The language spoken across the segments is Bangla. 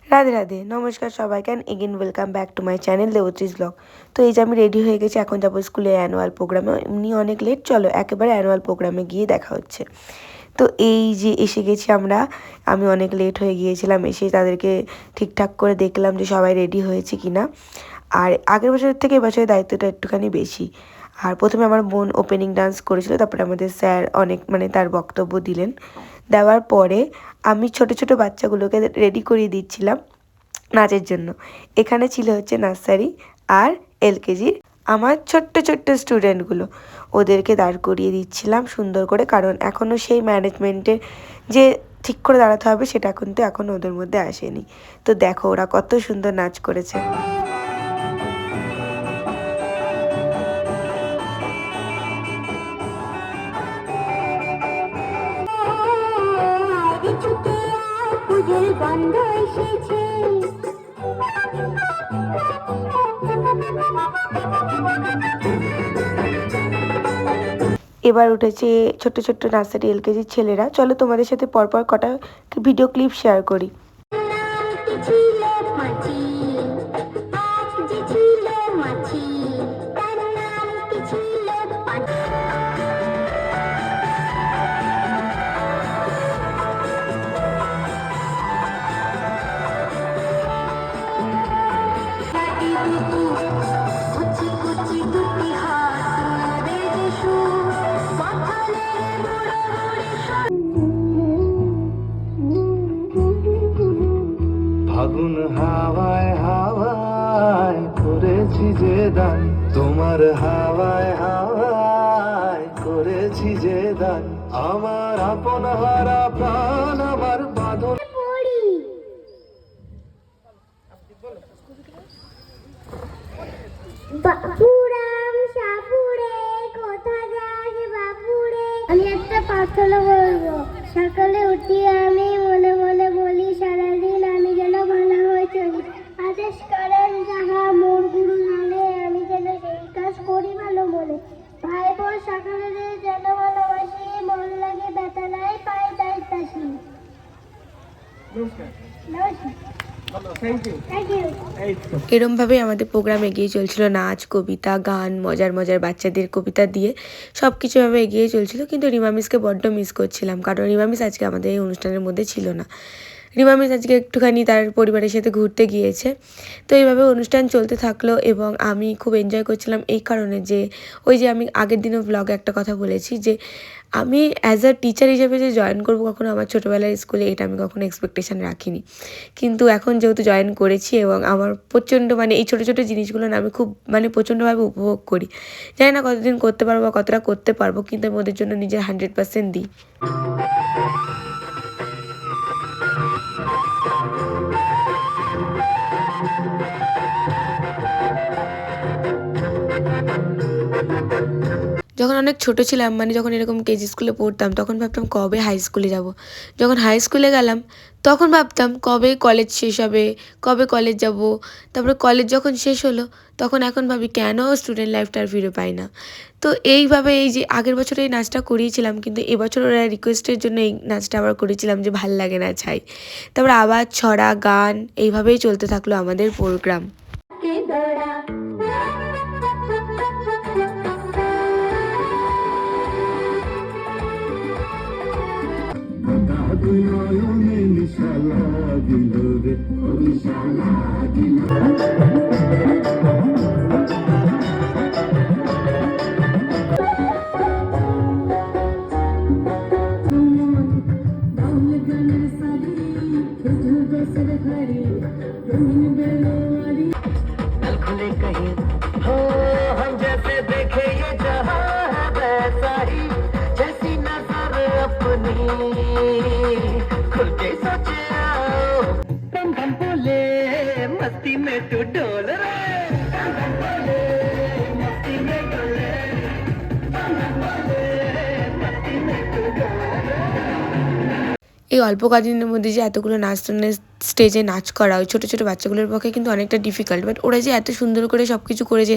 রাধে রাধে, নমস্কার সবাইকে and again welcome back to my channel Debotri's blog. তো এই যে আমি রেডি হয়ে গেছি, এখন যাবো স্কুলে অ্যানুয়াল প্রোগ্রামে। এমনি অনেক লেট, চলো একেবারে অ্যানুয়াল প্রোগ্রামে গিয়ে দেখা হচ্ছে। তো এই যে এসে গেছি আমরা, আমি অনেক লেট হয়ে গিয়েছিলাম, এসে তাদেরকে ঠিকঠাক করে দেখলাম যে সবাই রেডি হয়েছে কি না। আর আগের বছরের থেকে এবছরের দায়িত্বটা একটুখানি বেশি। আর প্রথমে আমার বোন ওপেনিং ডান্স করেছিল, তারপরে আমাদের স্যার অনেক তার বক্তব্য দিলেন। দেওয়ার পরে আমি ছোট ছোট বাচ্চাগুলোকে রেডি করিয়ে দিচ্ছিলাম নাচের জন্য। এখানে ছিল হচ্ছে নার্সারি আর এলকেজির আমার ছোট্ট ছোট্ট স্টুডেন্টগুলো, ওদেরকে দাঁড় করিয়ে দিচ্ছিলাম সুন্দর করে, কারণ এখনও সেই ম্যানেজমেন্টের যে ঠিক করে দাঁড়াতে হবে সেটা কিন্তু এখনও ওদের মধ্যে আসেনি। তো দেখো ওরা কত সুন্দর নাচ করেছে। এবার উঠেছে ছোট্ট ছোট্ট নার্সারি এলকেজির ছেলেরা। চলো তোমাদের সাথে পরপর কটা ভিডিও ক্লিপ শেয়ার করি। ফাগুন হাওয়ায় হাওয়ায় করেছি যে দান, তোমার হাওয়ায় হাওয়ায় করেছি যে দান, আমার আপন হারা প্রাণ আমার বাঁধন। বাপুরাম সাপুরে কোথা যাস বাপুরে। আমি একটা প্রার্থনা বলবো। সকালে উঠি আমি মনে মনে বলি, সারাদিন আমি যেন ভালো হয়ে চলি। আদেশ করেন যাহা মোর গুরু নালে, আমি যেন সেই কাজ করি ভালো মনে। ভাই বোন সকালে যেন ভালোবাসি, মন লাগে ব্যথা নাই পাই তাই তাসি। নমস্কার। এরমভাবেই আমাদের প্রোগ্রাম এগিয়ে চলছিল, নাচ, কবিতা, গান, মজার মজার বাচ্চাদের কবিতা দিয়ে সব কিছুভাবে এগিয়ে চলছিল। কিন্তু রিমা মিসকে বড্ড মিস করছিলাম, কারণ রিমা মিস আজকে আমাদের এই অনুষ্ঠানের মধ্যে ছিল না। রিমা মিস আজকে একটুখানি তার পরিবারের সাথে ঘুরতে গিয়েছে। তো এইভাবে অনুষ্ঠান চলতে থাকলো এবং আমি খুব এনজয় করছিলাম এই কারণে যে ওই যে আমি আগের দিনও ব্লগে একটা কথা বলেছি যে আমি অ্যাজ আ টিচার হিসেবে যে জয়েন করবো কখনো আমার ছোটোবেলার স্কুলে, এটা আমি কখনো এক্সপেকটেশান রাখিনি। কিন্তু এখন যেহেতু জয়েন করেছি এবং আমার প্রচণ্ড এই ছোটো ছোটো জিনিসগুলো না আমি খুব প্রচণ্ডভাবে উপভোগ করি। জানি না কতদিন করতে পারবো বা কতটা করতে পারবো, কিন্তু আমি ওদের জন্য নিজের 100% দিই। যখন অনেক ছোট ছিলাম, যখন এরকম কেজি স্কুলে পড়তাম, তখন ভাবতাম কবে হাই স্কুলে যাব। যখন হাই স্কুলে গেলাম তখন ভাবতাম কবে কলেজ শেষ হবে, কবে কলেজ যাব। তারপরে কলেজ যখন শেষ হলো তখন এখন ভাবি কেন স্টুডেন্ট লাইফটা আর ফিরে পাই না। তো এইভাবে এই যে আগের বছর এই নাচটা করিয়েছিলাম, কিন্তু এবছর ওরা রিকোয়েস্টের জন্য এই নাচটা আবার করেছিলাম যে ভাল লাগে না ছাই। তারপরে আবার ছড়া, গান, এইভাবেই চলতে থাকলো আমাদের প্রোগ্রাম। मस्ती में तू डोल रे, मस्ती में डोले, मस्ती में तू डोल रे। এই অল্প কদিনের মধ্যে যে এতগুলো স্টেজে নাচ করা ওই ছোটো ছোটো বাচ্চাগুলোর পক্ষে কিন্তু অনেকটা ডিফিকাল্ট, বাট ওরা যে এত সুন্দর করে সব কিছু করেছে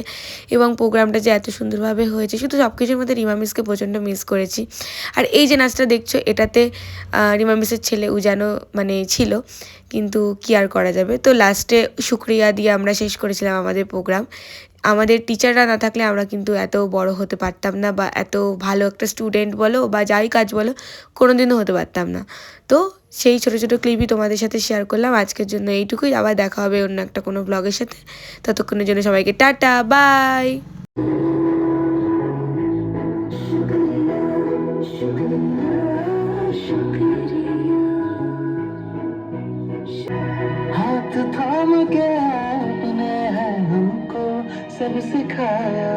এবং প্রোগ্রামটা যে এত সুন্দরভাবে হয়েছে, শুধু সব কিছুর মধ্যে রিমা মিসকে প্রচণ্ড মিস করেছি। আর এই যে নাচটা দেখছো এটাতে রিমা মিসের ছেলে উজানো মানে ছিল, কিন্তু কি আর করা যাবে। তো লাস্টে শুক্রিয়া দিয়ে আমরা শেষ করেছিলাম আমাদের প্রোগ্রাম। আমাদের টিচাররা না থাকলে আমরা কিন্তু এত বড় হতে পারতাম না, বা এত ভালো একটা স্টুডেন্ট বলো বা যাই কাজ বলো কোনো দিনও হতে পারতাম না। তো সেই ছোটো ছোটো ক্লিপই তোমাদের সাথে শেয়ার করলাম। আজকের জন্য এইটুকুই, আবার দেখা হবে অন্য একটা কোনো ব্লগের সাথে। ততক্ষণের জন্য সবাইকে টাটা, বাই। हाथ थाम के आपने है हमको सब सिखाया,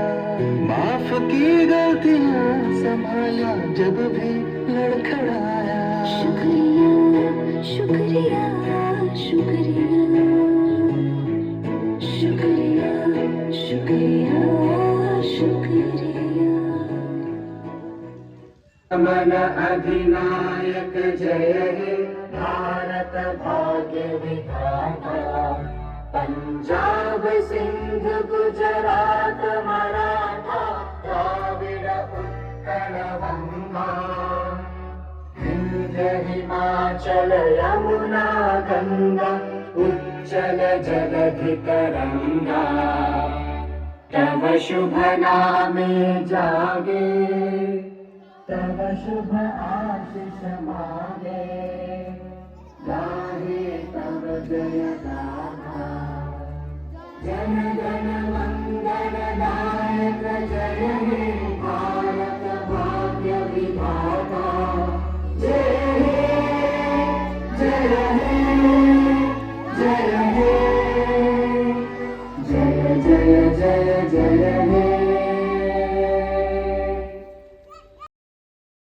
माफ की गलतियां संभाला जब भी लड़खड़ाया। शुक्रिया शुक्रिया शुक्रिया शुक्रिया शुक्रिया शुक्रिया। मन अधिनायक जय हे भारत भाग्य विधाता, पंजाब सिंध गुजरात मराठा द्राविड़ उत्कल गंगा, विंध्य हिमाचल यमुना गंगा उज्जल जलधि तरंगा, तव शुभ नामे जागे तव शुभ आशीष मांगे, गाहे तव जय गाथा जन